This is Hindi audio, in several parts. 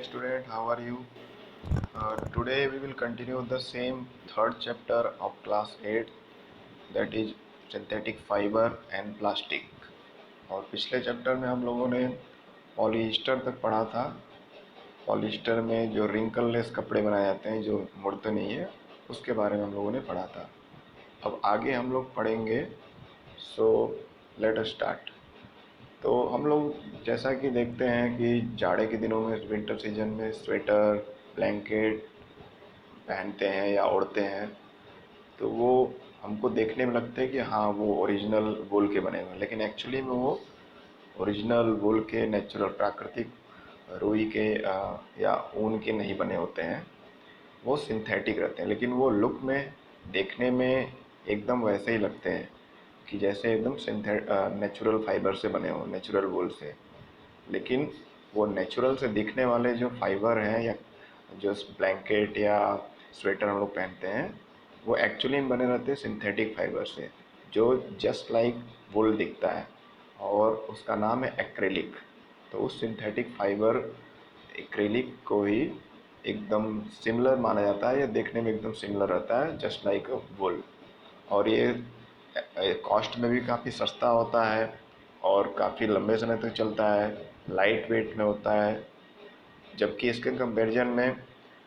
student, how are you? Today we will continue the same third chapter of class 8, that is synthetic fiber and plastic. और पिछले चैप्टर में हम लोगों ने पॉलीस्टर तक पढ़ा था। पॉलीस्टर में जो रिंकललेस कपड़े बनाए जाते हैं जो मुड़ते नहीं है, उसके बारे में हम लोगों ने पढ़ा था। अब आगे हम लोग पढ़ेंगे, सो लेट अस स्टार्ट। तो हम लोग जैसा कि देखते हैं कि जाड़े के दिनों में, विंटर सीजन में स्वेटर, ब्लैंकेट पहनते हैं या ओढ़ते हैं, तो वो हमको देखने में लगता है कि हाँ वो ओरिजिनल वूल के बने हुए हैं, लेकिन एक्चुअली में वो ओरिजिनल वूल के, नेचुरल प्राकृतिक रुई के या ऊन के नहीं बने होते हैं। वो सिंथेटिक रहते हैं, लेकिन वो लुक में, देखने में एकदम वैसे ही लगते हैं कि जैसे एकदम नेचुरल फाइबर से बने हो, नेचुरल वूल से। लेकिन वो नेचुरल से दिखने वाले जो फाइबर हैं या जो ब्लैंकेट या स्वेटर हम लोग पहनते हैं, वो एक्चुअली में बने रहते हैं सिंथेटिक फाइबर से, जो जस्ट लाइक वुल दिखता है, और उसका नाम है एक्रेलिक। तो उस सिंथेटिक फाइबर एक्रेलिक को ही एकदम सिमिलर माना जाता है, या देखने में एकदम सिमिलर रहता है, जस्ट लाइक वुल। और ये कॉस्ट में भी काफ़ी सस्ता होता है और काफ़ी लंबे समय तक चलता है, लाइट वेट में होता है। जबकि इसके कंपैरिजन में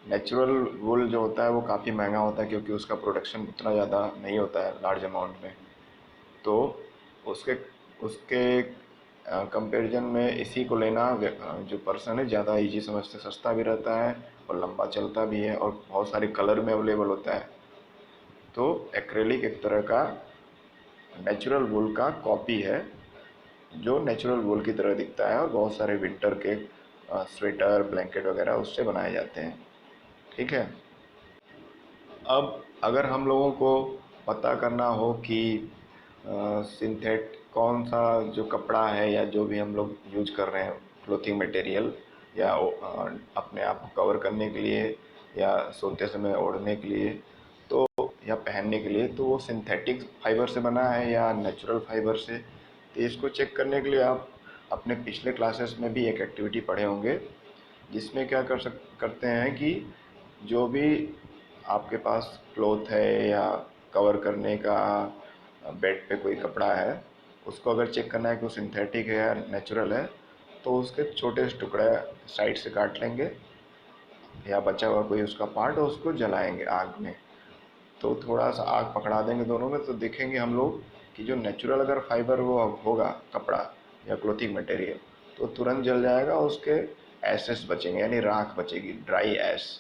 नेचुरल वूल जो होता है वो काफ़ी महंगा होता है, क्योंकि उसका प्रोडक्शन उतना ज़्यादा नहीं होता है लार्ज अमाउंट में। तो उसके उसके कंपैरिजन में इसी को लेना जो पर्सन है ज़्यादा इजी समझते, सस्ता भी रहता है और लंबा चलता भी है और बहुत सारे कलर में अवेलेबल होता है। तो एक्रेलिक एक तरह का नेचुरल वूल का कॉपी है, जो नेचुरल वूल की तरह दिखता है, और बहुत सारे विंटर के स्वेटर, ब्लैंकेट वगैरह उससे बनाए जाते हैं। ठीक है। अब अगर हम लोगों को पता करना हो कि सिंथेट कौन सा जो कपड़ा है या जो भी हम लोग यूज कर रहे हैं, क्लोथिंग मटेरियल, या अपने आप को कवर करने के लिए या सोते समय ओढ़ने के लिए, तो या पहनने के लिए, तो वो सिंथेटिक फाइबर से बना है या नेचुरल फाइबर से। तो इसको चेक करने के लिए आप अपने पिछले क्लासेस में भी एक एक्टिविटी पढ़े होंगे, जिसमें क्या करते हैं कि जो भी आपके पास क्लॉथ है या कवर करने का बेड पे कोई कपड़ा है, उसको अगर चेक करना है कि वो सिंथेटिक है या नेचुरल है, तो उसके छोटे से टुकड़े साइड से काट लेंगे या बचा हुआ कोई उसका पार्ट, और उसको जलाएंगे आग में। तो थोड़ा सा आग पकड़ा देंगे दोनों में, तो देखेंगे हम लोग कि जो नेचुरल अगर फाइबर वो होगा, कपड़ा या क्लोथिंग मटेरियल, तो तुरंत जल जाएगा, उसके एसेस बचेंगे, यानी राख बचेगी, ड्राई एश।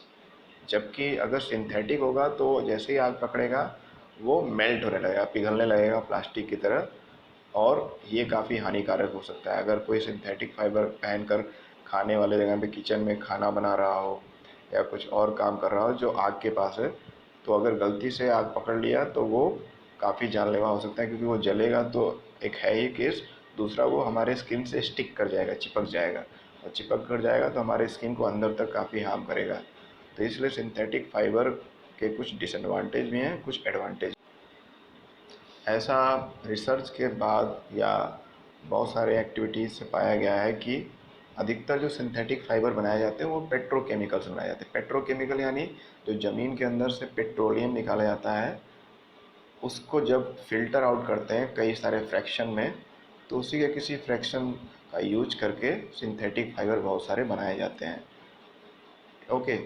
जबकि अगर सिंथेटिक होगा तो जैसे ही आग पकड़ेगा वो मेल्ट होने लगेगा, पिघलने लगेगा प्लास्टिक की तरह, और ये काफ़ी हानिकारक हो सकता है। अगर कोई सिंथेटिक फाइबर पहनकर खाने वाले जगह पे, किचन में खाना बना रहा हो या कुछ और काम कर रहा हो जो आग के पास है, तो अगर गलती से आग पकड़ लिया तो वो काफ़ी जानलेवा हो सकता है, क्योंकि वो जलेगा तो एक है ही केस, दूसरा वो हमारे स्किन से स्टिक कर जाएगा, चिपक जाएगा, और चिपक कर जाएगा तो हमारे स्किन को अंदर तक काफ़ी हार्म करेगा। तो इसलिए सिंथेटिक फाइबर के कुछ डिसएडवांटेज भी हैं, कुछ एडवांटेज। ऐसा रिसर्च के बाद या बहुत सारे एक्टिविटीज़ से पाया गया है कि अधिकतर जो सिंथेटिक फाइबर बनाए जाते हैं वो पेट्रोकेमिकल से बनाए जाते हैं। पेट्रोकेमिकल यानी जो ज़मीन के अंदर से पेट्रोलियम निकाला जाता है, उसको जब फिल्टर आउट करते हैं कई सारे फ्रैक्शन में, तो उसी के किसी फ्रैक्शन का यूज करके सिंथेटिक फाइबर बहुत सारे बनाए जाते हैं। ओके।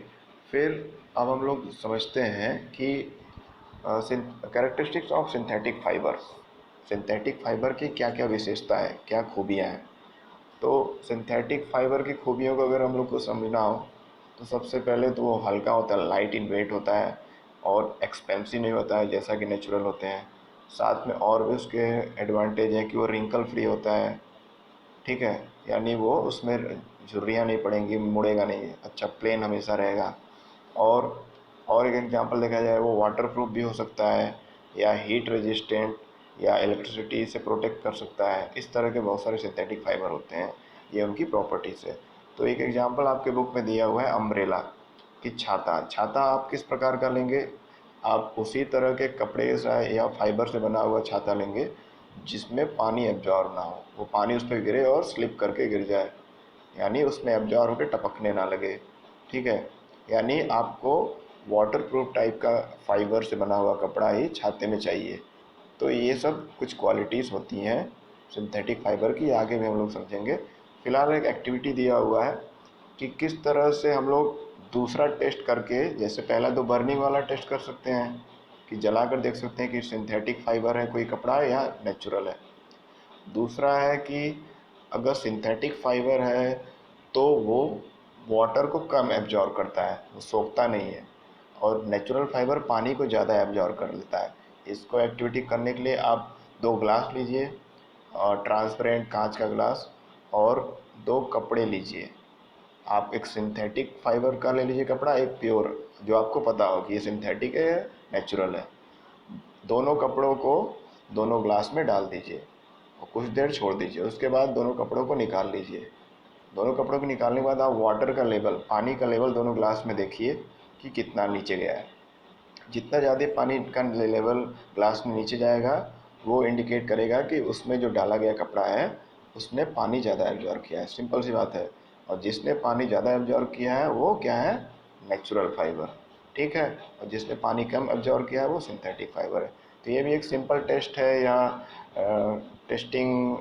फिर अब हम लोग समझते हैं कि characteristics of synthetic fibre. Synthetic fibre की क्या क्या विशेषता है, क्या खूबियाँ हैं। तो सिंथेटिक फाइबर की खूबियों को अगर हम लोग को समझना हो, तो सबसे पहले तो वो हल्का होता है, लाइट इन वेट होता है, और एक्सपेंसिव नहीं होता है जैसा कि नेचुरल होते हैं। साथ में और भी उसके एडवांटेज हैं कि वो रिंकल फ्री होता है। ठीक है, यानी वो उसमें झुर्रियाँ नहीं पड़ेंगी, मुड़ेगा नहीं, अच्छा प्लेन हमेशा रहेगा। और एक एग्जांपल देखा जाए, वो वाटर प्रूफ भी हो सकता है, या हीट रेजिस्टेंट, या इलेक्ट्रिसिटी से प्रोटेक्ट कर सकता है। इस तरह के बहुत सारे सिंथेटिक फाइबर होते हैं, ये उनकी प्रॉपर्टीज़ है। तो एक एग्जांपल आपके बुक में दिया हुआ है अम्ब्रेला कि छाता। छाता आप किस प्रकार का लेंगे, आप उसी तरह के कपड़े से या फाइबर से बना हुआ छाता लेंगे जिसमें पानी एब्जॉर्ब ना हो, वो पानी उस पर गिरे और स्लिप करके गिर जाए। यानी उसमें एब्जॉर्ब होकर टपकने ना लगे, ठीक है। यानी आपको वाटर प्रूफ टाइप का फाइबर से बना हुआ कपड़ा ही छाते में चाहिए। तो ये सब कुछ क्वालिटीज़ होती हैं सिंथेटिक फाइबर की, आगे भी हम लोग समझेंगे। फिलहाल एक एक्टिविटी दिया हुआ है कि किस तरह से हम लोग दूसरा टेस्ट करके, जैसे पहला तो बर्निंग वाला टेस्ट कर सकते हैं कि जला कर देख सकते हैं कि सिंथेटिक फाइबर है कोई कपड़ा या नेचुरल है। दूसरा है कि अगर सिंथेटिक फाइबर है तो वो वाटर को कम एब्जॉर्ब करता है, वो सोखता नहीं है, और नेचुरल फाइबर पानी को ज़्यादा एब्जॉर्ब कर लेता है। इसको एक्टिविटी करने के लिए आप 2 ग्लास लीजिए, और ट्रांसपेरेंट कांच का ग्लास, और 2 कपड़े लीजिए। आप एक सिंथेटिक फाइबर का ले लीजिए कपड़ा, एक प्योर, जो आपको पता हो कि ये सिंथेटिक है नेचुरल है। दोनों कपड़ों को दोनों ग्लास में डाल दीजिए और कुछ देर छोड़ दीजिए। उसके बाद दोनों कपड़ों को निकाल लीजिए। दोनों कपड़ों को निकालने के बाद आप वाटर का लेवल, पानी का लेवल दोनों ग्लास में देखिए कि कितना नीचे गया है। जितना ज़्यादा पानी का लेवल ग्लास में नीचे जाएगा, वो इंडिकेट करेगा कि उसमें जो डाला गया कपड़ा है उसने पानी ज़्यादा एब्जॉर्ब किया है। सिंपल सी बात है। और जिसने पानी ज़्यादा एब्जॉर्ब किया है वो क्या है? नेचुरल फाइबर, ठीक है। और जिसने पानी कम एब्जॉर्ब किया है वो सिंथेटिक फाइबर है। तो ये भी एक सिंपल टेस्ट है या टेस्टिंग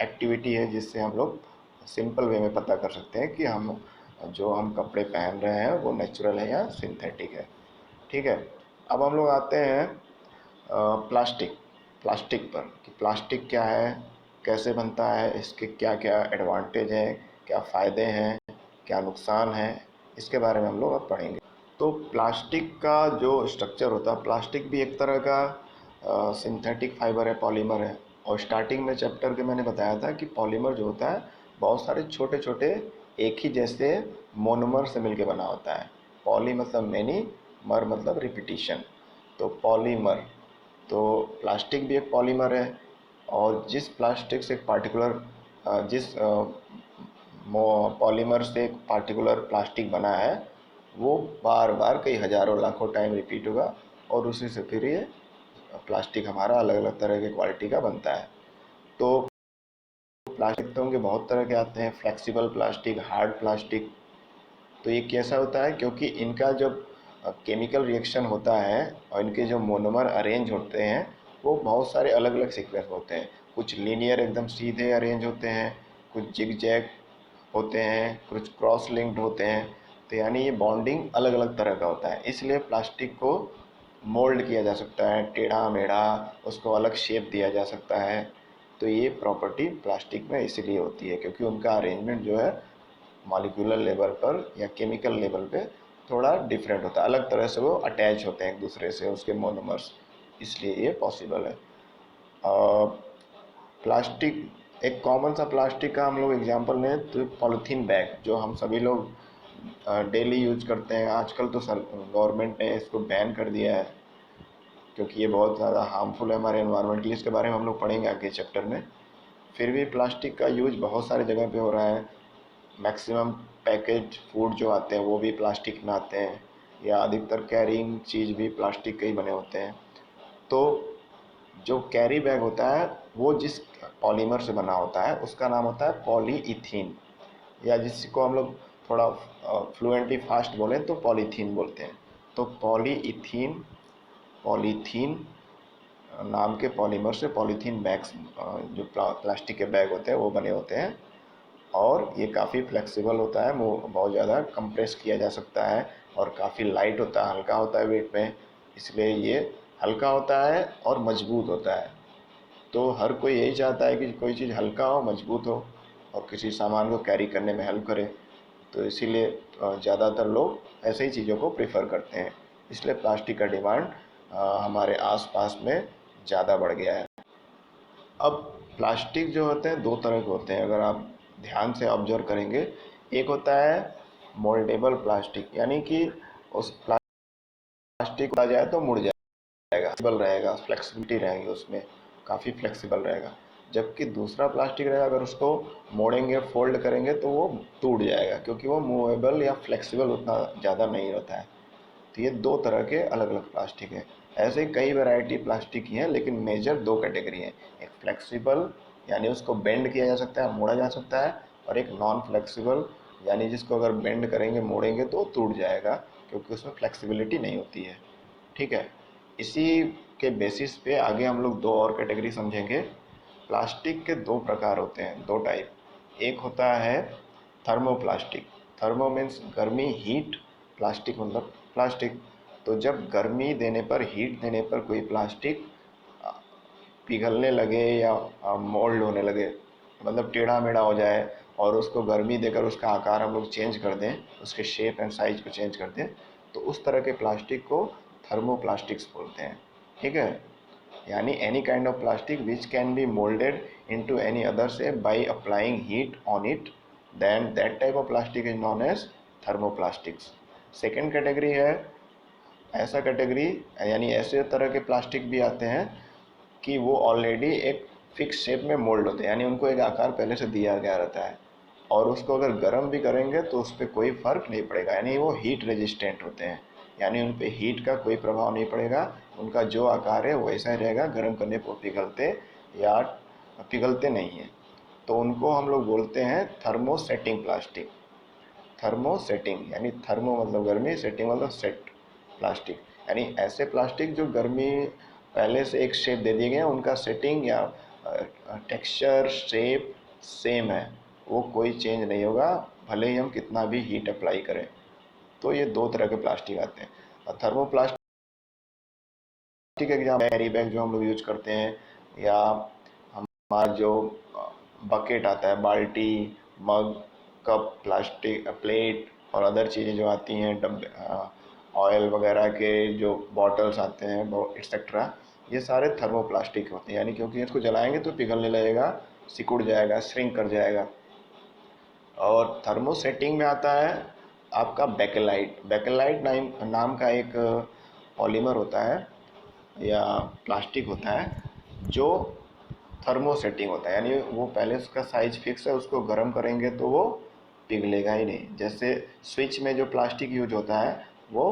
एक्टिविटी है, जिससे हम लोग सिंपल वे में पता कर सकते हैं कि हम कपड़े पहन रहे हैं वो नेचुरल है या सिंथेटिक है, ठीक है। अब हम लोग आते हैं प्लास्टिक प्लास्टिक पर, कि प्लास्टिक क्या है, कैसे बनता है, इसके क्या क्या एडवांटेज हैं, क्या फ़ायदे हैं, क्या नुकसान हैं, इसके बारे में हम लोग अब पढ़ेंगे। तो प्लास्टिक का जो स्ट्रक्चर होता है, प्लास्टिक भी एक तरह का सिंथेटिक फाइबर है, पॉलीमर है। और स्टार्टिंग में चैप्टर के मैंने बताया था कि पॉलीमर जो होता है बहुत सारे छोटे छोटे एक ही जैसे मोनोमर से मिलकर बना होता है। पॉली मतलब मैनी, मर मतलब रिपीटिशन, तो पॉलीमर। तो प्लास्टिक भी एक पॉलीमर है, और जिस प्लास्टिक से एक पार्टिकुलर जिस पॉलीमर से एक पार्टिकुलर प्लास्टिक बना है वो बार बार कई हज़ारों लाखों टाइम रिपीट होगा, और उसी से फिर ये प्लास्टिक हमारा अलग अलग तरह की क्वालिटी का बनता है। तो प्लास्टिक तो होंगे बहुत तरह के आते हैं, फ्लेक्सिबल प्लास्टिक, हार्ड प्लास्टिक। तो ये कैसा होता है, क्योंकि इनका जब केमिकल रिएक्शन होता है और इनके जो मोनोमर अरेंज होते हैं वो बहुत सारे अलग अलग सीक्वेंस होते हैं। कुछ लीनियर एकदम सीधे अरेंज होते हैं, कुछ जिग जैग होते हैं, कुछ क्रॉस लिंक्ड होते हैं। तो यानी ये बॉन्डिंग अलग अलग तरह का होता है, इसलिए प्लास्टिक को मोल्ड किया जा सकता है, टेढ़ा मेढ़ा, उसको अलग शेप दिया जा सकता है। तो ये प्रॉपर्टी प्लास्टिक में इसीलिए होती है क्योंकि उनका अरेंजमेंट जो है मॉलिक्यूलर लेवल पर या केमिकल लेवल पे थोड़ा डिफरेंट होता है, अलग तरह से वो अटैच होते हैं एक दूसरे से, उसके मोनोमर्स, इसलिए ये पॉसिबल है। प्लास्टिक, एक कॉमन सा प्लास्टिक का हम लोग एग्जांपल लें तो पॉलीथीन बैग, जो हम सभी लोग डेली यूज करते हैं। आजकल तो गवर्नमेंट ने इसको बैन कर दिया है क्योंकि ये बहुत ज़्यादा हार्मफुल है हमारे एनवायरनमेंट के लिए। इसके बारे में हम लोग पढ़ेंगे आगे चैप्टर में। फिर भी प्लास्टिक का यूज बहुत सारी जगह पे हो रहा है। मैक्सिमम पैकेज फूड जो आते हैं वो भी प्लास्टिक में आते हैं, या अधिकतर कैरिंग चीज़ भी प्लास्टिक के ही बने होते हैं। तो जो कैरी बैग होता है वो जिस पॉलीमर से बना होता है उसका नाम होता है पॉलीइथीन, या जिसको हम लोग थोड़ा फ्लुएंटली फास्ट बोलें तो पॉलीथीन बोलते हैं। तो पॉलीइथीन, पॉलीथीन नाम के पॉलीमर से पॉलीथीन बैग्स, जो प्लास्टिक के बैग होते हैं वो बने होते हैं। और ये काफ़ी फ्लेक्सिबल होता है, वो बहुत ज़्यादा कंप्रेस किया जा सकता है, और काफ़ी लाइट होता है, हल्का होता है वेट में, इसलिए ये हल्का होता है और मजबूत होता है। तो हर कोई यही चाहता है कि कोई चीज़ हल्का हो, मजबूत हो, और किसी सामान को कैरी करने में हेल्प करे। तो इसीलिए ज़्यादातर लोग ऐसे ही चीज़ों को प्रेफर करते हैं, इसलिए प्लास्टिक का डिमांड हमारे आसपास में ज़्यादा बढ़ गया है। अब प्लास्टिक जो होते हैं दो तरह के होते हैं, अगर आप ध्यान से ऑब्जर्व करेंगे। एक होता है मोल्डेबल प्लास्टिक, यानी कि उस प्लास्टिक को आ जाए तो मुड़ जाएगा, फ्लेक्सिबल रहेगा, फ्लेक्सिबिलिटी रहेगी उसमें, काफ़ी फ्लेक्सिबल रहेगा। जबकि दूसरा प्लास्टिक रहेगा, अगर उसको मोड़ेंगे, फोल्ड करेंगे तो वो टूट जाएगा, क्योंकि वो मूवेबल या फ्लेक्सिबल उतना ज़्यादा नहीं रहता है। तो ये दो तरह के अलग अलग प्लास्टिक हैं। ऐसे कई वैरायटी प्लास्टिक की हैं, लेकिन मेजर दो कैटेगरी हैं। एक फ्लेक्सिबल, यानी उसको बेंड किया जा सकता है, मोड़ा जा सकता है, और एक नॉन फ्लेक्सिबल यानी जिसको अगर बेंड करेंगे मोड़ेंगे तो टूट जाएगा, क्योंकि उसमें फ्लेक्सिबिलिटी नहीं होती है। ठीक है, इसी के बेसिस पे आगे हम लोग दो और कैटेगरी समझेंगे। प्लास्टिक के दो प्रकार होते हैं, दो टाइप। एक होता है थर्मोप्लास्टिक। थर्मो मीन्स गर्मी, हीट, प्लास्टिक मतलब प्लास्टिक। तो जब गर्मी देने पर, हीट देने पर कोई प्लास्टिक पिघलने लगे या मोल्ड होने लगे, मतलब टेढ़ा मेढ़ा हो जाए, और उसको गर्मी देकर उसका आकार हम लोग चेंज कर दें, उसके शेप एंड साइज को चेंज कर दें, तो उस तरह के प्लास्टिक को थर्मोप्लास्टिक्स बोलते हैं। ठीक है, यानी any kind of plastic which can be moulded into any other shape by applying heat on it, then that type of plastic is known as thermoplastics. Second category है, ऐसा कैटेगरी यानी ऐसे तरह के प्लास्टिक भी आते हैं कि वो ऑलरेडी एक फिक्स शेप में मोल्ड होते हैं, यानी उनको एक आकार पहले से दिया गया रहता है, और उसको अगर गर्म भी करेंगे तो उस पर कोई फ़र्क नहीं पड़ेगा, यानी वो हीट रेजिस्टेंट होते हैं, यानी उन पर हीट का कोई प्रभाव नहीं पड़ेगा, उनका जो आकार है वैसा ही रहेगा, गर्म करने पर पिघलते या पिघलते नहीं हैं। तो उनको हम लोग बोलते हैं थर्मोसेटिंग प्लास्टिक। थर्मोसेटिंग यानी थर्मो मतलब गर्मी, सेटिंग मतलब सेट प्लास्टिक, यानी ऐसे प्लास्टिक जो गर्मी पहले से एक शेप दे दिए गए हैं, उनका सेटिंग या टेक्सचर शेप सेम है, वो कोई चेंज नहीं होगा भले ही हम कितना भी हीट अप्लाई करें। तो ये दो तरह के प्लास्टिक आते हैं। और थर्मोप्लास्टिक एग्जाम कैरी बैग जो हम लोग यूज करते हैं, या हमारा जो बकेट आता है, बाल्टी, मग, कप, प्लास्टिक प्लेट और अदर चीज़ें जो आती हैं, डब्बे, ऑयल वगैरह के जो बॉटल्स आते हैं एक्सेट्रा, ये सारे थर्मोप्लास्टिक होते हैं, यानी क्योंकि इसको जलाएंगे तो पिघलने लगेगा, सिकुड़ जाएगा, श्रिंक कर जाएगा। और थर्मोसेटिंग में आता है आपका बेकेलाइट। बेकेलाइट नाम का एक पॉलीमर होता है या प्लास्टिक होता है, जो थर्मोसेटिंग होता है, यानी वो पहले उसका साइज फिक्स है, उसको गर्म करेंगे तो वो पिघलेगा ही नहीं। जैसे स्विच में जो प्लास्टिक यूज होता है वो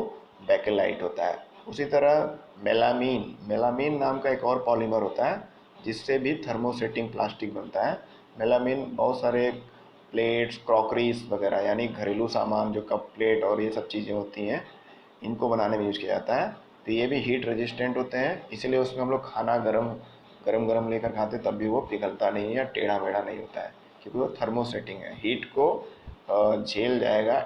बेकेलाइट होता है। उसी तरह मेलामीन, मेलामीन नाम का एक और पॉलीमर होता है जिससे भी थर्मोसेटिंग प्लास्टिक बनता है। मेलामीन बहुत सारे प्लेट्स, क्रॉकरीज वगैरह, यानी घरेलू सामान जो कप प्लेट और ये सब चीज़ें होती हैं, इनको बनाने में यूज किया जाता है। तो ये भी हीट रेजिस्टेंट होते हैं, इसलिए उसमें हम लोग खाना गरम गरम गरम लेकर खाते तब भी वो पिघलता नहीं है या टेढ़ा मेढ़ा नहीं होता है, क्योंकि वो थर्मोसेटिंग है, हीट को झेल जाएगा,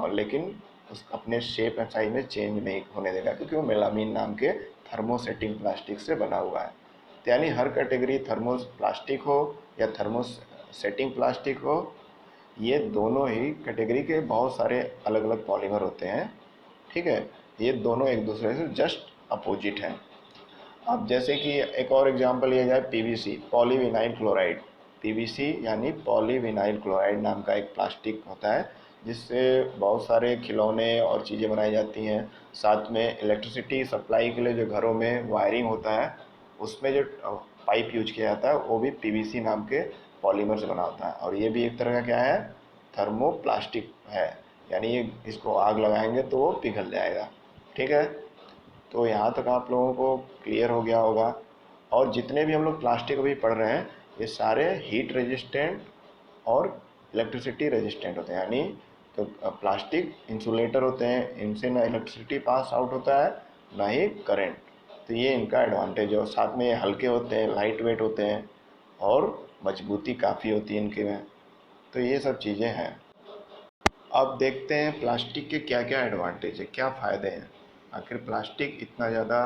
लेकिन उस अपने शेप एंड साइज में चेंज नहीं होने देगा, क्योंकि वो मेलामीन नाम के थर्मोसेटिंग प्लास्टिक से बना हुआ है। तो यानी हर कैटेगरी, थर्मो प्लास्टिक हो या थर्मोसेटिंग प्लास्टिक हो, ये दोनों ही कैटेगरी के बहुत सारे अलग अलग पॉलीमर होते हैं। ठीक है, ये दोनों एक दूसरे से जस्ट अपोजिट हैं। अब जैसे कि एक और एग्जांपल लिया जाए, पीवीसी, पॉलीविनाइल क्लोराइड। पीवीसी यानी पॉलीविनाइल क्लोराइड नाम का एक प्लास्टिक होता है, जिससे बहुत सारे खिलौने और चीज़ें बनाई जाती हैं। साथ में इलेक्ट्रिसिटी सप्लाई के लिए जो घरों में वायरिंग होता है, उसमें जो पाइप यूज किया जाता है वो भी पीवीसी नाम के पॉलीमर से बना होता है, और ये भी एक तरह का क्या है, थर्मोप्लास्टिक है, यानी ये इसको आग लगाएंगे तो वो पिघल जाएगा। ठीक है, तो यहाँ तक आप लोगों को क्लियर हो गया होगा। और जितने भी हम लोग प्लास्टिक अभी पढ़ रहे हैं, ये सारे हीट रेजिस्टेंट और इलेक्ट्रिसिटी रेजिस्टेंट होते हैं, यानी तो प्लास्टिक इंसुलेटर होते हैं, इनसे ना इलेक्ट्रिसिटी पास आउट होता है ना ही करंट। तो ये इनका एडवांटेज है, और साथ में ये हल्के होते हैं, लाइट वेट होते हैं, और मजबूती काफ़ी होती है इनके में। तो ये सब चीज़ें हैं। अब देखते हैं प्लास्टिक के क्या क्या एडवांटेज है, क्या फ़ायदे हैं। आखिर प्लास्टिक इतना ज़्यादा,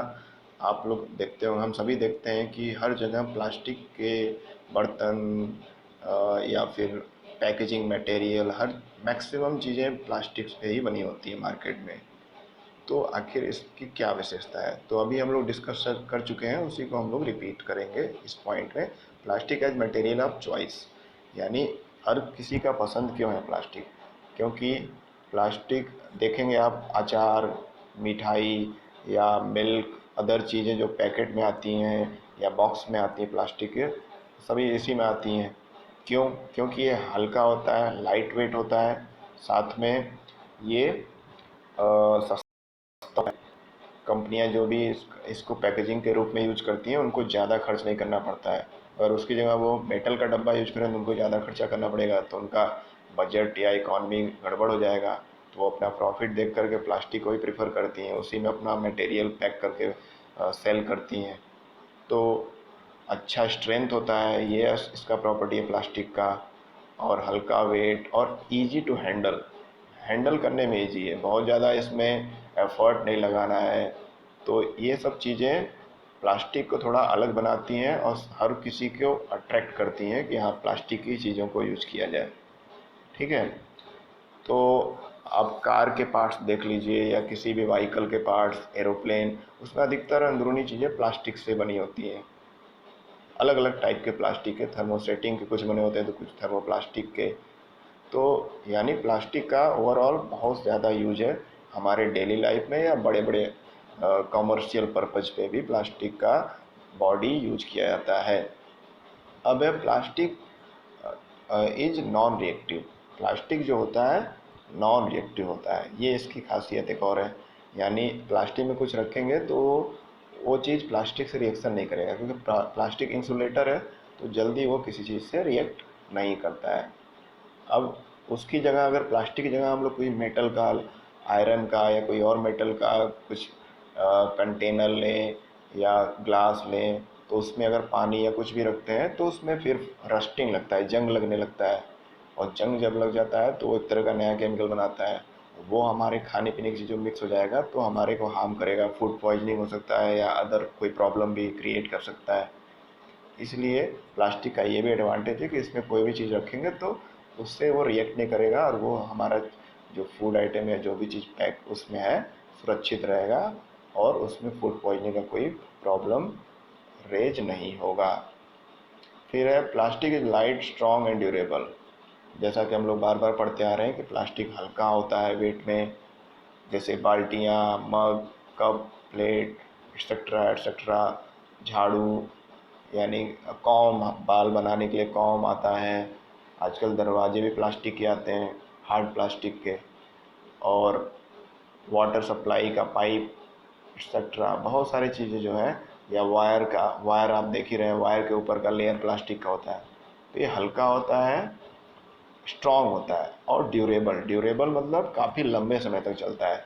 आप लोग देखते हो, हम सभी देखते हैं कि हर जगह प्लास्टिक के बर्तन या फिर पैकेजिंग मटेरियल, हर मैक्सिमम चीज़ें प्लास्टिक से ही बनी होती है मार्केट में। तो आखिर इसकी क्या विशेषता है, तो अभी हम लोग डिस्कस कर चुके हैं, उसी को हम लोग रिपीट करेंगे इस पॉइंट में। Plastic as material of choice, यानी हर किसी का पसंद क्यों है प्लास्टिक, क्योंकि प्लास्टिक देखेंगे आप, अचार, मिठाई या मिल्क, अदर चीज़ें जो पैकेट में आती हैं या बॉक्स में आती हैं प्लास्टिक के, सभी इसी में आती हैं। क्यों? क्योंकि ये हल्का होता है, लाइट वेट होता है, साथ में ये सस्ता है। कंपनियां जो भी इसको पैकेजिंग के रूप में यूज करती हैं, उनको ज़्यादा खर्च नहीं करना पड़ता है। अगर उसकी जगह वो मेटल का डब्बा यूज करें तो उनको ज़्यादा खर्चा करना पड़ेगा, तो उनका बजट या इकॉनमी गड़बड़ हो जाएगा। तो वो अपना प्रॉफिट देख करके प्लास्टिक को ही प्रेफर करती हैं, उसी में अपना मटेरियल पैक करके सेल करती हैं। तो अच्छा स्ट्रेंथ होता है, ये इसका प्रॉपर्टी है प्लास्टिक का। और हल्का वेट और इजी टू हैंडल, हैंडल करने में इजी है, बहुत ज़्यादा इसमें एफर्ट नहीं लगाना है। तो ये सब चीज़ें प्लास्टिक को थोड़ा अलग बनाती हैं और हर किसी को अट्रैक्ट करती हैं कि हाँ प्लास्टिक की चीज़ों को यूज़ किया जाए। ठीक है। तो आप कार के पार्ट्स देख लीजिए या किसी भी व्हीकल के पार्ट्स, एरोप्लेन, उसमें अधिकतर अंदरूनी चीज़ें प्लास्टिक से बनी होती हैं। अलग अलग टाइप के प्लास्टिक के, थर्मोसेटिंग के कुछ बने होते हैं तो कुछ थर्मोप्लास्टिक के। तो यानी प्लास्टिक का ओवरऑल बहुत ज़्यादा यूज है हमारे डेली लाइफ में, या बड़े बड़े कॉमर्शियल पर्पज पे भी प्लास्टिक का बॉडी यूज किया जाता है। अब है plastic is non reactive. Plastic जो होता है नॉन रिएक्टिव होता है, ये इसकी खासियत एक और है। यानी प्लास्टिक में कुछ रखेंगे तो वो चीज़ प्लास्टिक से रिएक्शन नहीं करेगा, क्योंकि प्लास्टिक इंसुलेटर है, तो जल्दी वो किसी चीज़ से रिएक्ट नहीं करता है। अब उसकी जगह अगर प्लास्टिक की जगह हम लोग कोई मेटल का, आयरन का या कोई और मेटल का कुछ कंटेनर लें या ग्लास लें, तो उसमें अगर पानी या कुछ भी रखते हैं तो उसमें फिर रस्टिंग लगता है, जंग लगने लगता है। और जंग जब लग जाता है तो वो एक तरह का नया केमिकल बनाता है, वो हमारे खाने पीने की चीज़ों में मिक्स हो जाएगा तो हमारे को हार्म करेगा, फूड पॉइजनिंग हो सकता है या अदर कोई प्रॉब्लम भी क्रिएट कर सकता है। इसलिए प्लास्टिक का ये भी एडवांटेज है कि इसमें कोई भी चीज़ रखेंगे तो उससे वो रिएक्ट नहीं करेगा और वो हमारा जो फूड आइटम है, जो भी चीज़ पैक उसमें है, सुरक्षित रहेगा और उसमें फूड पॉइजनिंग का कोई प्रॉब्लम रेज नहीं होगा। फिर है plastic is light, strong and durable. जैसा कि हम लोग बार बार पढ़ते आ रहे हैं कि प्लास्टिक हल्का होता है वेट में, जैसे बाल्टियाँ, मग, कप, प्लेट, एक्सेट्रा एक्सेट्रा। झाड़ू, यानी कॉम, बाल बनाने के लिए कॉम आता है। आजकल दरवाजे भी प्लास्टिक के आते हैं, हार्ड प्लास्टिक के। और वाटर सप्लाई का पाइप एक्सेट्रा, बहुत सारी चीज़ें जो है, या वायर का, वायर आप देख ही रहे हैं, वायर के ऊपर का लेयर प्लास्टिक का होता है। तो ये हल्का होता है, स्ट्रॉन्ग होता है और ड्यूरेबल। ड्यूरेबल मतलब काफ़ी लंबे समय तक चलता है।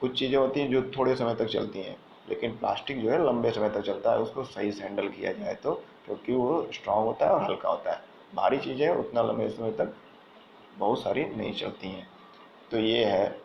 कुछ चीज़ें होती हैं जो थोड़े समय तक चलती हैं, लेकिन प्लास्टिक जो है लंबे समय तक चलता है, उसको सही से हैंडल किया जाए तो, क्योंकि वो स्ट्रांग होता है और हल्का होता है। भारी चीज़ें उतना लंबे समय तक बहुत सारी नहीं चलती हैं। तो ये है।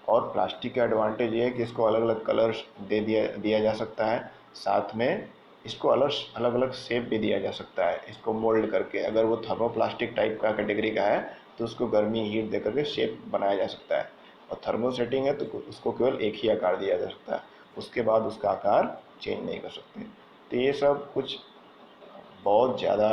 और प्लास्टिक का एडवांटेज ये है कि इसको अलग अलग कलर्स दे दिया जा सकता है, साथ में इसको अलग अलग अलग शेप भी दिया जा सकता है, इसको मोल्ड करके। अगर वो थर्मोप्लास्टिक टाइप का कैटेगरी का है तो उसको गर्मी हीट दे करके शेप बनाया जा सकता है, और थर्मोसेटिंग है तो उसको केवल एक ही आकार दिया जा सकता है, उसके बाद उसका आकार चेंज नहीं कर सकते। तो ये सब कुछ बहुत ज़्यादा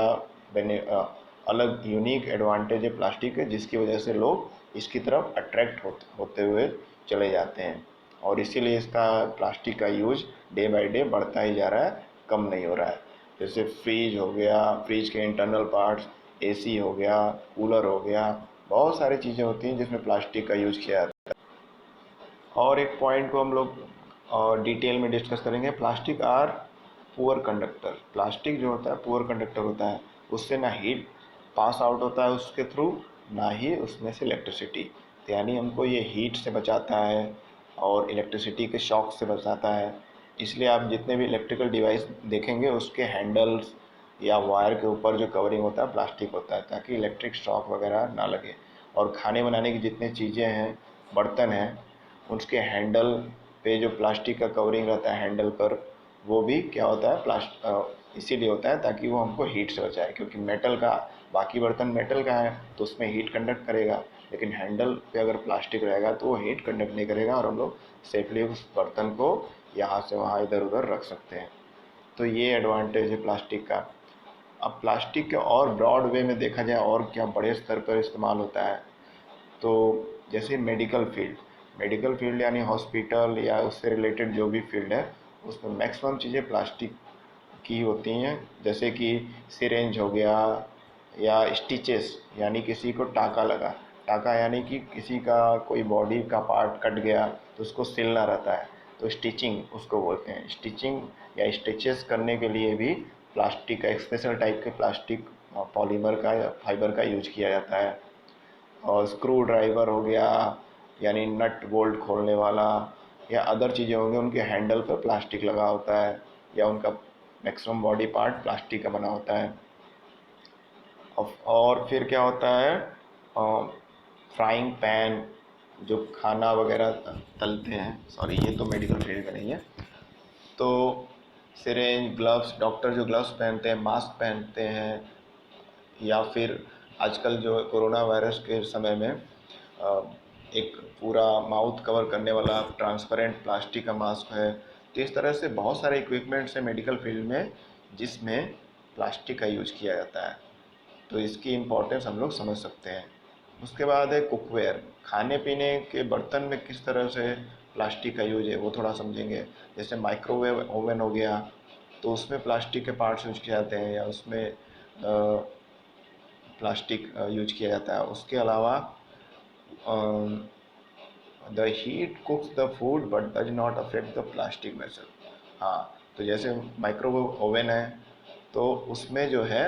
अलग यूनिक एडवांटेज है प्लास्टिक के, जिसकी वजह से लोग इसकी तरफ अट्रैक्ट होते हुए चले जाते हैं। और इसीलिए इसका, प्लास्टिक का यूज डे बाय डे बढ़ता ही जा रहा है, कम नहीं हो रहा है। जैसे फ्रीज हो गया, फ्रीज के इंटरनल पार्ट्स, एसी हो गया, कूलर हो गया, बहुत सारी चीज़ें होती हैं जिसमें प्लास्टिक का यूज़ किया जाता है। और एक पॉइंट को हम लोग डिटेल में डिस्कस करेंगे, plastic are poor conductor. Plastic जो होता है पुअर कंडक्टर होता है, उससे ना हीट पास आउट होता है उसके थ्रू, ना ही उसमें से इलेक्ट्रिसिटी। तो यानी हमको ये हीट से बचाता है और इलेक्ट्रिसिटी के शॉक से बचाता है। इसलिए आप जितने भी इलेक्ट्रिकल डिवाइस देखेंगे उसके हैंडल्स या वायर के ऊपर जो कवरिंग होता है प्लास्टिक होता है, ताकि इलेक्ट्रिक शॉक वगैरह ना लगे। और खाने बनाने की जितनी चीज़ें हैं, बर्तन हैं, उसके हैंडल पे जो प्लास्टिक का कवरिंग रहता है हैंडल पर, वो भी क्या होता है, इसीलिए होता है ताकि वो हमको हीट से बचाए। क्योंकि मेटल का, बाकी बर्तन मेटल का है तो उसमें हीट कंडक्ट करेगा, लेकिन हैंडल पे अगर प्लास्टिक रहेगा तो वो हीट कंडक्ट नहीं करेगा और हम लोग सेफली उस बर्तन को यहाँ से वहाँ इधर उधर रख सकते हैं। तो ये एडवांटेज है प्लास्टिक का। अब प्लास्टिक के और ब्रॉड वे में देखा जाए और क्या बड़े स्तर पर इस्तेमाल होता है, तो जैसे मेडिकल फील्ड यानी हॉस्पिटल या उससे रिलेटेड जो भी फील्ड है, उसमें मैक्सिमम चीज़ें प्लास्टिक की होती हैं। जैसे कि सिरेंज हो गया, या स्टिचेस, यानी किसी को टाका लगा, टाका यानी कि किसी का कोई बॉडी का पार्ट कट गया तो उसको सिलना रहता है, तो स्टिचिंग उसको बोलते हैं। स्टिचिंग या स्टिचेस करने के लिए भी प्लास्टिक का एक स्पेशल टाइप के प्लास्टिक पॉलीमर का या फाइबर का यूज किया जाता है। और स्क्रू ड्राइवर हो गया, यानी नट बोल्ट खोलने वाला, या अदर चीज़ें होंगी उनके हैंडल पर प्लास्टिक लगा होता है, या उनका मैक्सिमम बॉडी पार्ट प्लास्टिक का बना होता है। और फिर क्या होता है, फ्राइंग पैन जो खाना वगैरह तलते हैं, सॉरी ये तो मेडिकल फील्ड में नहीं है। तो सिरेंज, ग्लव्स, डॉक्टर जो ग्लव्स पहनते हैं, मास्क पहनते हैं, या फिर आजकल जो कोरोना वायरस के समय में एक पूरा माउथ कवर करने वाला ट्रांसपेरेंट प्लास्टिक का मास्क है। तो इस तरह से बहुत सारे इक्विपमेंट्स हैं मेडिकल फील्ड में जिसमें प्लास्टिक का यूज किया जाता है। तो इसकी इम्पोर्टेंस हम लोग समझ सकते हैं। उसके बाद है कुकवेयर, खाने पीने के बर्तन में किस तरह से प्लास्टिक का यूज है वो थोड़ा समझेंगे। जैसे माइक्रोवेव ओवन हो गया, तो उसमें प्लास्टिक के पार्ट्स यूज किए जाते हैं, या उसमें प्लास्टिक यूज किया जाता है। उसके अलावा the heat कुक्स the food but does not affect the plastic vessel. हाँ, तो जैसे माइक्रोवेव ओवन है, तो उसमें जो है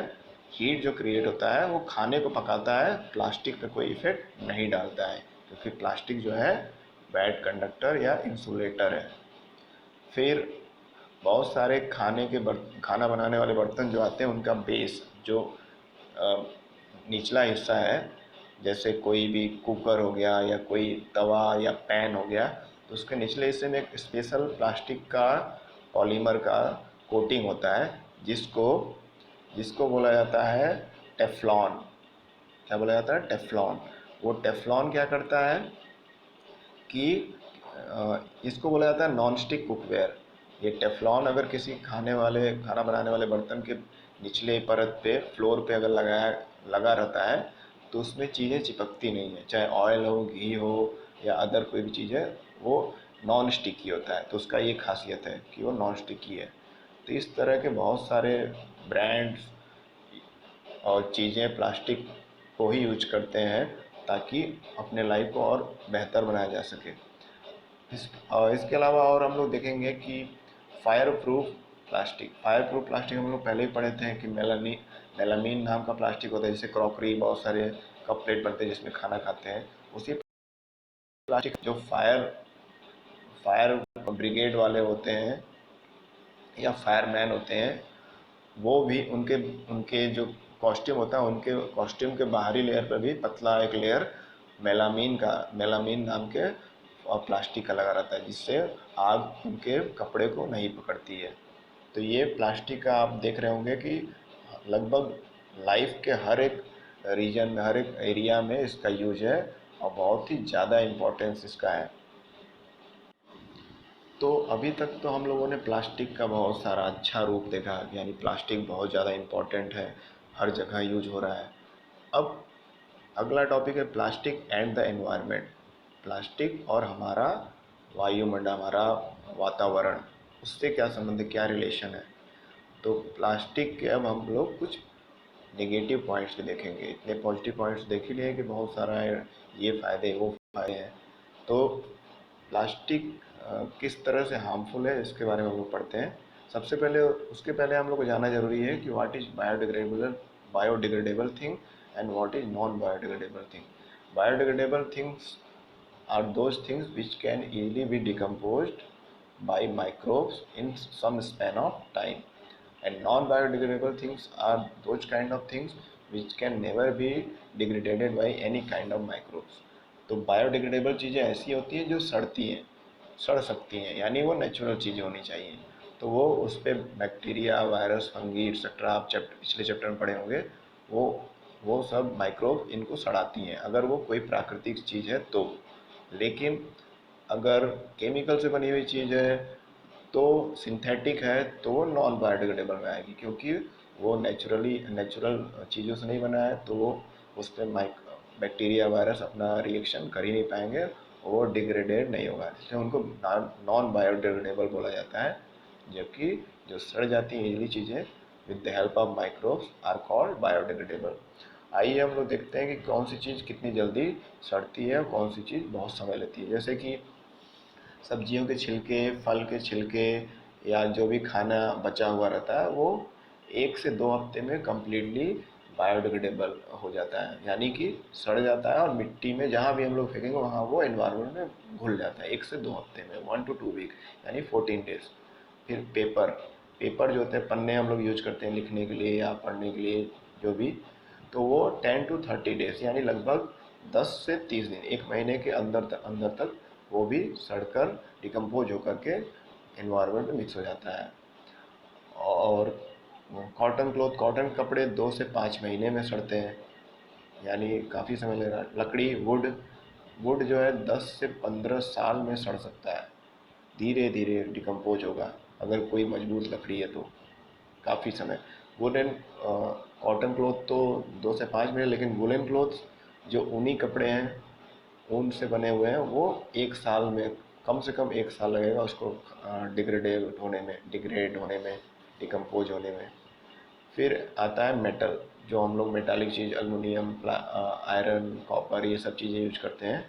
हीट जो क्रिएट होता है वो खाने को पकाता है, प्लास्टिक पे कोई इफेक्ट नहीं डालता है, क्योंकि प्लास्टिक जो है बैड कंडक्टर या इंसुलेटर है। फिर बहुत सारे खाना बनाने वाले बर्तन जो आते हैं, उनका बेस जो अ, निचला हिस्सा है, जैसे कोई भी कुकर हो गया या कोई तवा या पैन हो गया, तो उसके निचले हिस्से में एक स्पेशल प्लास्टिक का पॉलीमर का कोटिंग होता है, जिसको जिसको बोला जाता है टेफ्लॉन। क्या बोला जाता है? टेफ्लॉन। वो टेफ्लॉन क्या करता है कि इसको बोला जाता है नॉन स्टिक कुकवेयर। ये टेफ्लॉन अगर किसी खाना बनाने वाले बर्तन के निचले परत पे, फ्लोर पे अगर लगा रहता है, तो उसमें चीज़ें चिपकती नहीं है, चाहे ऑयल हो, घी हो, या अदर कोई भी चीज़ है, वो नॉन स्टिकी होता है। तो उसका ये खासियत है कि वो नॉन स्टिकी है। तो इस तरह के बहुत सारे ब्रांड्स और चीज़ें प्लास्टिक को ही यूज करते हैं ताकि अपने लाइफ को और बेहतर बनाया जा सके। और इसके अलावा और हम लोग देखेंगे कि फायर प्रूफ प्लास्टिक हम लोग पहले ही पढ़े थे कि मेलामीन नाम का प्लास्टिक होता है, जैसे क्रॉकरी, बहुत सारे कप प्लेट बनते हैं जिसमें खाना खाते हैं। उसी प्लास्टिक जो फायर ब्रिगेड वाले होते हैं या फायरमैन होते हैं, वो भी उनके उनके जो कॉस्ट्यूम होता है, उनके कॉस्ट्यूम के बाहरी लेयर पर भी पतला एक लेयर मेलामीन नाम के और प्लास्टिक का लगा रहता है, जिससे आग उनके कपड़े को नहीं पकड़ती है। तो ये प्लास्टिक का आप देख रहे होंगे कि लगभग लाइफ के हर एक रीजन में, हर एक एरिया में इसका यूज है, और बहुत ही ज़्यादा इम्पोर्टेंस इसका है। तो अभी तक तो हम लोगों ने प्लास्टिक का बहुत सारा अच्छा रूप देखा, यानी प्लास्टिक बहुत ज़्यादा इम्पोर्टेंट है, हर जगह यूज हो रहा है। अब अगला टॉपिक है plastic and the environment. Plastic और हमारा वायुमंडल, हमारा वातावरण, उससे क्या संबंध है, क्या रिलेशन है। तो प्लास्टिक के अब हम लोग कुछ नेगेटिव पॉइंट्स भी देखेंगे। इतने पॉजिटिव पॉइंट्स देख ही लिए कि बहुत सारा है, ये फ़ायदे वो फ़ायदे हैं। तो प्लास्टिक किस तरह से हार्मफुल है इसके बारे में हम लोग पढ़ते हैं। सबसे पहले उसके पहले हम लोग को जानना ज़रूरी है कि what is biodegradable thing and what is non biodegradable thing. Biodegradable things are those things which can easily be decomposed by microbes in some span of time, and non-biodegradable things are those kind of things which can never be degraded by any kind of microbes. तो बायोडिग्रेडेबल चीज़ें ऐसी होती हैं जो सड़ सकती हैं, यानी वो नेचुरल चीज़ें होनी चाहिए। तो वो उस पर बैक्टीरिया, वायरस, फंगी एक्सेट्रा आप पिछले चैप्टर में पढ़े होंगे, वो वो सब माइक्रोब इनको सड़ाती हैं, अगर वो कोई प्राकृतिक चीज़ है तो। लेकिन अगर केमिकल से बनी हुई चीज़ है, तो सिंथेटिक है, तो वो नॉन बायोडिग्रेडेबल में आएगी, क्योंकि वो नेचुरल चीज़ों से नहीं बना है, तो वो उस पर बैक्टीरिया, वायरस अपना रिएक्शन कर ही नहीं पाएंगे, और वो डिग्रेडेड नहीं होगा, इसलिए उनको नॉन बायोडिग्रेडेबल बोला जाता है। जबकि जो सड़ जाती हैं इजली चीज़ें with the help of microbes are called biodegradable. आइए हम लोग देखते हैं कि कौन सी चीज़ कितनी जल्दी सड़ती है और कौन सी चीज़ बहुत समय लेती है। जैसे कि सब्जियों के छिलके, फल के छिलके, या जो भी खाना बचा हुआ रहता है, वो 1 से 2 हफ्ते में कम्प्लीटली बायोडिग्रेडेबल हो जाता है, यानी कि सड़ जाता है और मिट्टी में जहाँ भी हम लोग फेंकेंगे वहाँ वो एनवायरनमेंट में घुल जाता है 1 से 2 हफ्ते में, 1 to 2 वीक, यानी 14 डेज। फिर पेपर, पेपर जो होते हैं पन्ने हम लोग यूज करते हैं लिखने के लिए या पढ़ने के लिए जो भी, तो वो 10 to 30 डेज यानी लगभग 10 से 30 दिन, 1 महीने के अंदर तक वो भी सड़कर डिकम्पोज होकर के एनवायरनमेंट में मिक्स हो जाता है। और कॉटन क्लॉथ, कॉटन कपड़े 2 से 5 महीने में सड़ते हैं, यानी काफ़ी समय ले रहा है। लकड़ी, वुड, वुड जो है 10 से 15 साल में सड़ सकता है, धीरे धीरे डिकम्पोज होगा अगर कोई मजबूत लकड़ी है तो, काफ़ी समय। वुलन, कॉटन क्लॉथ तो 2 से 5 महीने, लेकिन वुलन क्लॉथ जो ऊनी कपड़े हैं, ऊन से बने हुए हैं, वो 1 साल में, कम से कम 1 साल लगेगा उसको डिग्रेड होने में, डिकम्पोज होने में। फिर आता है मेटल, जो हम लोग मेटालिक चीज़, एल्युमिनियम, आयरन, कॉपर, ये सब चीज़ें यूज करते हैं,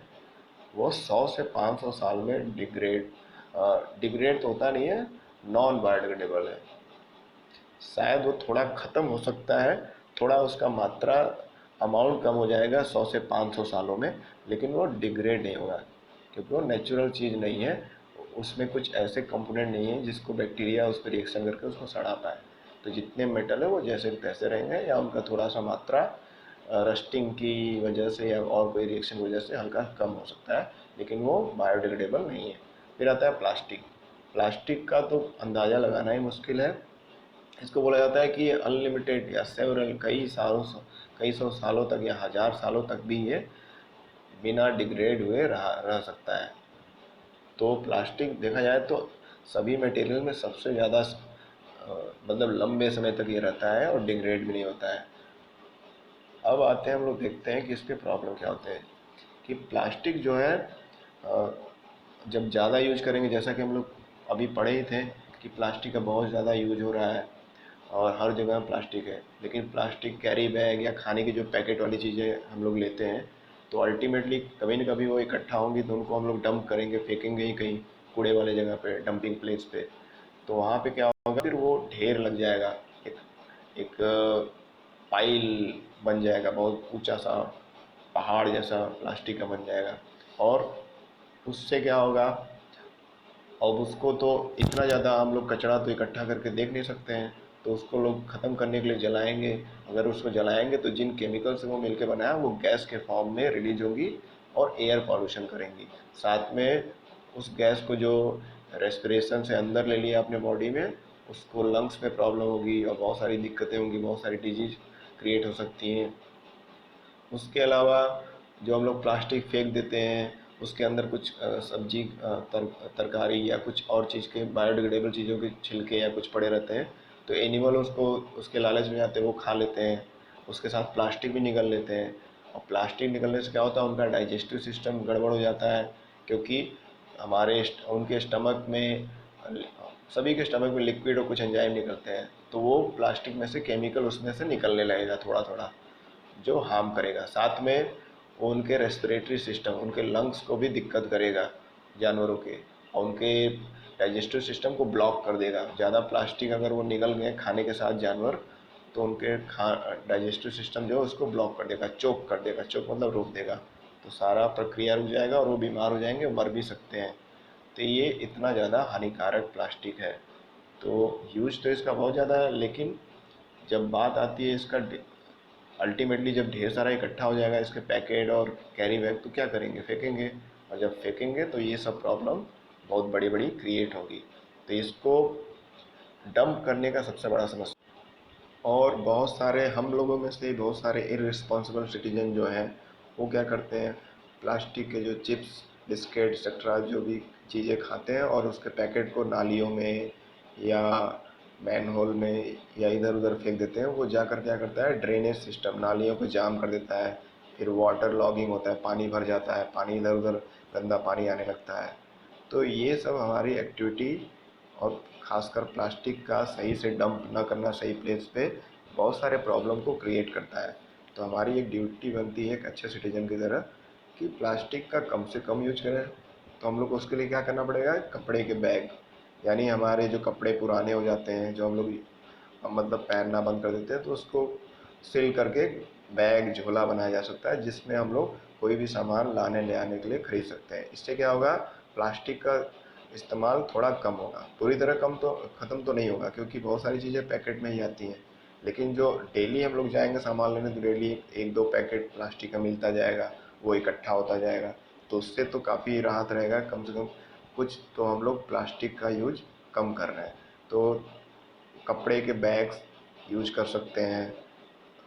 वो 100 से 500 साल में डिग्रेड तो होता नहीं है, नॉन बायोडिग्रेडेबल है। शायद वो थोड़ा ख़त्म हो सकता है, थोड़ा उसका मात्रा, अमाउंट कम हो जाएगा 100 से 500 सालों में, लेकिन वो डिग्रेड नहीं होगा क्योंकि वो नेचुरल चीज़ नहीं है, उसमें कुछ ऐसे कंपोनेंट नहीं है जिसको बैक्टीरिया उस पर रिएक्शन करके उसको सड़ा पाए। तो जितने मेटल है वो जैसे तैसे रहेंगे, या उनका थोड़ा सा मात्रा रस्टिंग की वजह से या और कोई रिएक्शन की वजह से हल्का कम हो सकता है, लेकिन वो बायोडिग्रेडेबल नहीं है। फिर आता है प्लास्टिक। प्लास्टिक का तो अंदाज़ा लगाना ही मुश्किल है। इसको बोला जाता है कि अनलिमिटेड या सेवरल, कई सौ सालों तक या 1000 सालों तक भी ये बिना डिग्रेड हुए रह सकता है। तो प्लास्टिक देखा जाए तो सभी मटेरियल में सबसे ज़्यादा मतलब लंबे समय तक ये रहता है और डिग्रेड भी नहीं होता है। अब आते हैं, हम लोग देखते हैं कि इसके प्रॉब्लम क्या होते हैं। कि प्लास्टिक जो है जब ज़्यादा यूज करेंगे, जैसा कि हम लोग अभी पढ़े ही थे कि प्लास्टिक का बहुत ज़्यादा यूज हो रहा है और हर जगह प्लास्टिक है, लेकिन प्लास्टिक कैरी बैग या खाने की जो पैकेट वाली चीज़ें हम लोग लेते हैं, तो अल्टीमेटली कभी न कभी वो इकट्ठा होंगी, तो उनको हम लोग डंप करेंगे, फेंकेंगे ही कहीं कूड़े वाले जगह पे, डंपिंग प्लेस पे। तो वहाँ पे क्या होगा, फिर वो ढेर लग जाएगा, एक एक पाइल बन जाएगा, बहुत ऊंचा सा पहाड़ जैसा प्लास्टिक का बन जाएगा। और उससे क्या होगा, अब उसको तो इतना ज़्यादा हम लोग कचरा तो इकट्ठा करके देख नहीं सकते हैं, तो उसको लोग ख़त्म करने के लिए जलाएंगे। अगर उसको जलाएंगे तो जिन केमिकल से वो मिलके बना है वो गैस के फॉर्म में रिलीज होगी और एयर पॉल्यूशन करेंगी। साथ में उस गैस को जो रेस्पिरेशन से अंदर ले लिया अपने बॉडी में, उसको लंग्स में प्रॉब्लम होगी और बहुत सारी दिक्कतें होंगी, बहुत सारी डिजीज क्रिएट हो सकती हैं। उसके अलावा जो हम लोग प्लास्टिक फेंक देते हैं, उसके अंदर कुछ सब्जी, तरकारी या कुछ और चीज़ के बायोडिग्रेडेबल चीज़ों के छिलके या कुछ पड़े रहते हैं, तो एनिमल उसको, उसके लालच में आते हैं, वो खा लेते हैं। उसके साथ प्लास्टिक भी निगल लेते हैं, और प्लास्टिक निकलने से क्या होता है, उनका डाइजेस्टिव सिस्टम गड़बड़ हो जाता है, क्योंकि उनके स्टमक में, सभी के स्टमक में लिक्विड और कुछ एंजाइम निकलते हैं, तो वो प्लास्टिक में से केमिकल उसमें से निकलने लगेगा थोड़ा थोड़ा, जो हार्म करेगा। साथ में वो उनके रेस्पिरेटरी सिस्टम, उनके लंग्स को भी दिक्कत करेगा जानवरों के, और उनके डाइजेस्टिव सिस्टम को ब्लॉक कर देगा। ज़्यादा प्लास्टिक अगर वो निगल गए खाने के साथ जानवर, तो उनके डाइजेस्टिव सिस्टम जो है उसको ब्लॉक कर देगा, चोक कर देगा, चोक मतलब रोक देगा, तो सारा प्रक्रिया रुक जाएगा और वो बीमार हो जाएंगे, मर भी सकते हैं। तो ये इतना ज़्यादा हानिकारक प्लास्टिक है। तो यूज तो इसका बहुत ज़्यादा है, लेकिन जब बात आती है इसका, अल्टीमेटली जब ढेर सारा इकट्ठा हो जाएगा इसके पैकेट और कैरी बैग, तो क्या करेंगे, फेंकेंगे। और जब फेंकेंगे तो ये सब प्रॉब्लम बहुत बड़ी बड़ी क्रिएट होगी। तो इसको डंप करने का सबसे बड़ा समस्या। और बहुत सारे हम लोगों में से बहुत सारे इररिस्पॉन्सिबल सिटीजन जो हैं, वो क्या करते हैं, प्लास्टिक के जो चिप्स, बिस्किट एक्सेट्रा जो भी चीज़ें खाते हैं और उसके पैकेट को नालियों में या मैनहोल में या इधर उधर फेंक देते हैं। वो जाकर क्या करता है, ड्रेनेज सिस्टम, नालियों को जाम कर देता है, फिर वाटर लॉगिंग होता है, पानी भर जाता है, पानी इधर उधर गंदा पानी आने लगता है। तो ये सब हमारी एक्टिविटी, और ख़ासकर प्लास्टिक का सही से डंप ना करना सही प्लेस पे, बहुत सारे प्रॉब्लम को क्रिएट करता है। तो हमारी एक ड्यूटी बनती है एक अच्छे सिटीजन की तरह कि प्लास्टिक का कम से कम यूज करें। तो हम लोग को उसके लिए क्या करना पड़ेगा, कपड़े के बैग, यानी हमारे जो कपड़े पुराने हो जाते हैं, जो हम लोग मतलब पहनना बंद कर देते हैं, तो उसको सिल करके बैग झोला बनाया जा सकता है, जिसमें हम लोग कोई भी सामान लाने ले आने के लिए खरीद सकते हैं। इससे क्या होगा, प्लास्टिक का इस्तेमाल थोड़ा कम होगा। पूरी तरह कम तो ख़त्म तो नहीं होगा, क्योंकि बहुत सारी चीज़ें पैकेट में ही आती हैं, लेकिन जो डेली हम लोग जाएंगे सामान लेने तो डेली एक दो पैकेट प्लास्टिक का मिलता जाएगा, वो इकट्ठा होता जाएगा, तो उससे तो काफ़ी राहत रहेगा। कम से कम कुछ तो हम लोग प्लास्टिक का यूज कम कर रहे हैं। तो कपड़े के बैग्स यूज कर सकते हैं,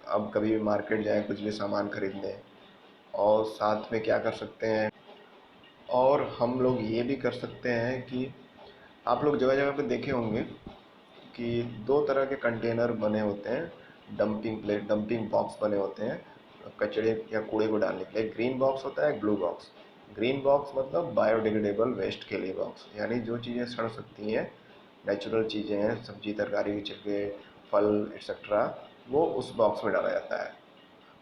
अब कभी भी मार्केट जाएं कुछ भी सामान खरीदने। और साथ में क्या कर सकते हैं, और हम लोग ये भी कर सकते हैं कि आप लोग जगह जगह पे देखे होंगे कि दो तरह के कंटेनर बने होते हैं, डंपिंग प्लेट, डंपिंग बॉक्स बने होते हैं कचरे या कूड़े को डालने के लिए। ग्रीन बॉक्स होता है, ब्लू बॉक्स। ग्रीन बॉक्स मतलब बायोडिग्रेडेबल वेस्ट के लिए बॉक्स, यानी जो चीज़ें सड़ सकती हैं, नेचुरल चीज़ें हैं, सब्जी तरकारी के छिलके, फल एक्सेट्रा, वो उस बॉक्स में डाला जाता है।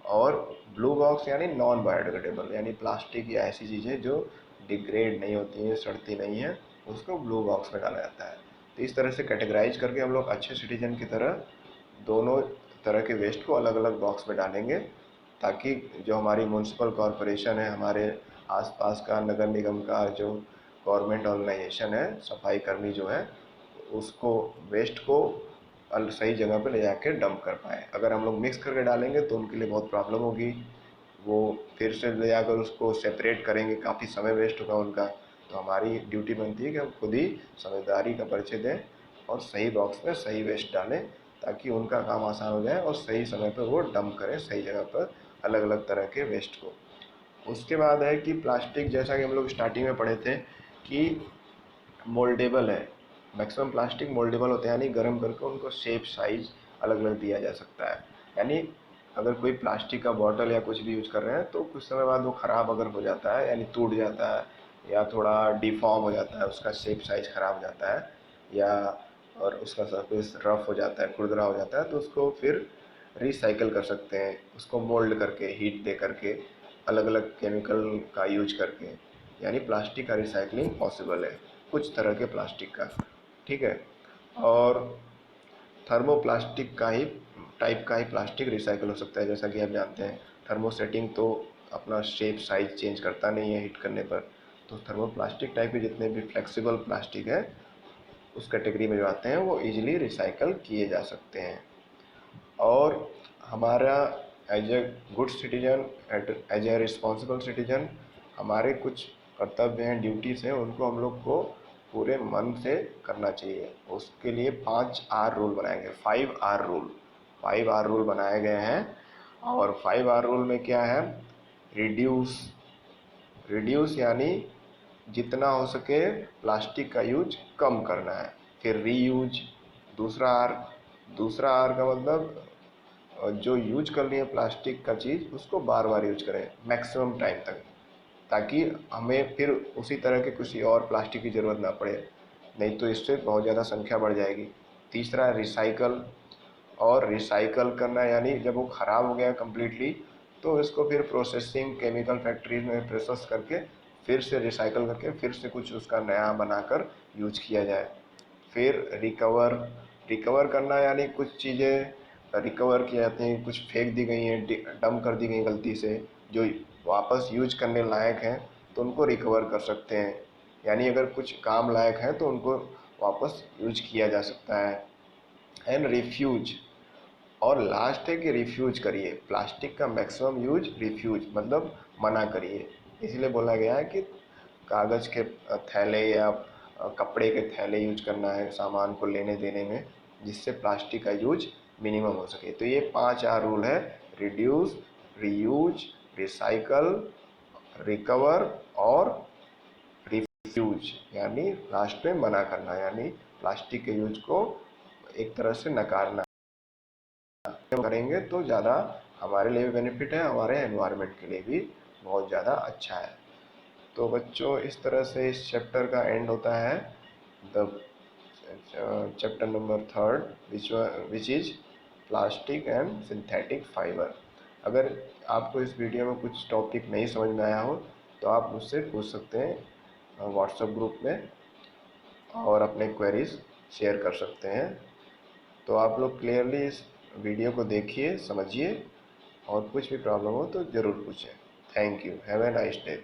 और ब्लू बॉक्स यानी नॉन बायोडिग्रेडेबल, यानी प्लास्टिक या ऐसी चीज़ें जो डिग्रेड नहीं होती हैं, सड़ती नहीं हैं, उसको ब्लू बॉक्स में डाला जाता है। तो इस तरह से कैटेगराइज करके हम लोग अच्छे सिटीजन की तरह दोनों तरह के वेस्ट को अलग अलग बॉक्स में डालेंगे, ताकि जो हमारी म्यूनसिपल कॉरपोरेशन है, हमारे आसपास का नगर निगम का जो गवर्नमेंट ऑर्गेनाइजेशन है, सफाई कर्मी जो है, उसको वेस्ट को सही जगह पे ले जाके डंप कर पाए। अगर हम लोग मिक्स करके डालेंगे तो उनके लिए बहुत प्रॉब्लम होगी, वो फिर से ले जाकर उसको सेपरेट करेंगे, काफ़ी समय वेस्ट होगा उनका। तो हमारी ड्यूटी बनती है कि हम खुद ही समझदारी का परिचय दें और सही बॉक्स में सही वेस्ट डालें, ताकि उनका काम आसान हो जाए और सही समय पर वो डंप करें सही जगह पर अलग अलग तरह के वेस्ट को। उसके बाद है कि प्लास्टिक, जैसा कि हम लोग स्टार्टिंग में पढ़े थे कि मोल्डेबल है। मैक्सिमम प्लास्टिक मोल्डेबल होते हैं, यानी गर्म करके उनको शेप साइज अलग अलग दिया जा सकता है। यानी अगर कोई प्लास्टिक का बॉटल या कुछ भी यूज कर रहे हैं तो कुछ समय बाद वो ख़राब अगर हो जाता है, यानी टूट जाता है या थोड़ा डिफॉर्म हो जाता है, उसका शेप साइज ख़राब हो जाता है, या और उसका सरफेस रफ हो जाता है, खुरदरा हो जाता है, तो उसको फिर रिसाइकल कर सकते हैं, उसको मोल्ड करके, हीट दे करके, अलग अलग केमिकल का यूज करके। यानी प्लास्टिक का रिसाइकलिंग पॉसिबल है, कुछ तरह के प्लास्टिक का। ठीक है। और थर्मोप्लास्टिक का ही टाइप का ही प्लास्टिक रिसाइकल हो सकता है, जैसा कि आप जानते हैं थर्मोसेटिंग तो अपना शेप साइज चेंज करता नहीं है हीट करने पर। तो थर्मोप्लास्टिक टाइप के जितने भी फ्लेक्सिबल प्लास्टिक है उस कैटेगरी में जो आते हैं वो इजीली रिसाइकल किए जा सकते हैं। और हमारा as a good citizen, as a responsible citizen, हमारे कुछ कर्तव्य हैं, ड्यूटीज़ हैं, उनको हम लोग को पूरे मन से करना चाहिए। उसके लिए 5R रूल बनाए गए, 5R रूल, 5R रूल बनाए गए हैं। और 5R रूल में क्या है, रिड्यूस, रिड्यूस यानी जितना हो सके प्लास्टिक का यूज कम करना है। फिर रीयूज, दूसरा आर, दूसरा आर का मतलब जो यूज कर लिए प्लास्टिक का चीज़ उसको बार बार यूज करें मैक्सिमम टाइम तक, ताकि हमें फिर उसी तरह के किसी और प्लास्टिक की ज़रूरत ना पड़े, नहीं तो इससे बहुत ज़्यादा संख्या बढ़ जाएगी। तीसरा रिसाइकल, और रिसाइकल करना यानी जब वो ख़राब हो गया कम्प्लीटली तो इसको फिर प्रोसेसिंग, केमिकल फैक्ट्रीज में प्रोसेस करके फिर से रिसाइकल करके फिर से कुछ उसका नया बनाकर यूज किया जाए। फिर रिकवर, रिकवर करना यानी कुछ चीज़ें रिकवर की जाती हैं, कुछ फेंक दी गई हैं, डंप कर दी गई गलती से, जो वापस यूज करने लायक हैं तो उनको रिकवर कर सकते हैं। यानी अगर कुछ काम लायक है तो उनको वापस यूज किया जा सकता है। एंड रिफ्यूज, और लास्ट है कि रिफ्यूज करिए, प्लास्टिक का मैक्सिमम यूज रिफ्यूज मतलब मना करिए। इसलिए बोला गया है कि कागज़ के थैले या कपड़े के थैले यूज करना है सामान को लेने देने में, जिससे प्लास्टिक का यूज मिनिमम हो सके। तो ये 5R रूल है, रिड्यूस, रीयूज, रिसाइकल, रिकवर और रिफ्यूज, यानी लास्ट में मना करना, यानी प्लास्टिक के यूज को एक तरह से नकारना। करेंगे तो ज़्यादा हमारे लिए भी बेनिफिट है, हमारे एनवायरनमेंट के लिए भी बहुत ज़्यादा अच्छा है। तो बच्चों इस तरह से इस चैप्टर का एंड होता है, the chapter number 3 which is plastic and synthetic fibre. अगर आपको इस वीडियो में कुछ टॉपिक नहीं समझ में आया हो तो आप मुझसे पूछ सकते हैं व्हाट्सएप ग्रुप में, और अपने क्वेरीज शेयर कर सकते हैं। तो आप लोग क्लियरली इस वीडियो को देखिए, समझिए, और कुछ भी प्रॉब्लम हो तो ज़रूर पूछें। Thank you. Have a nice day.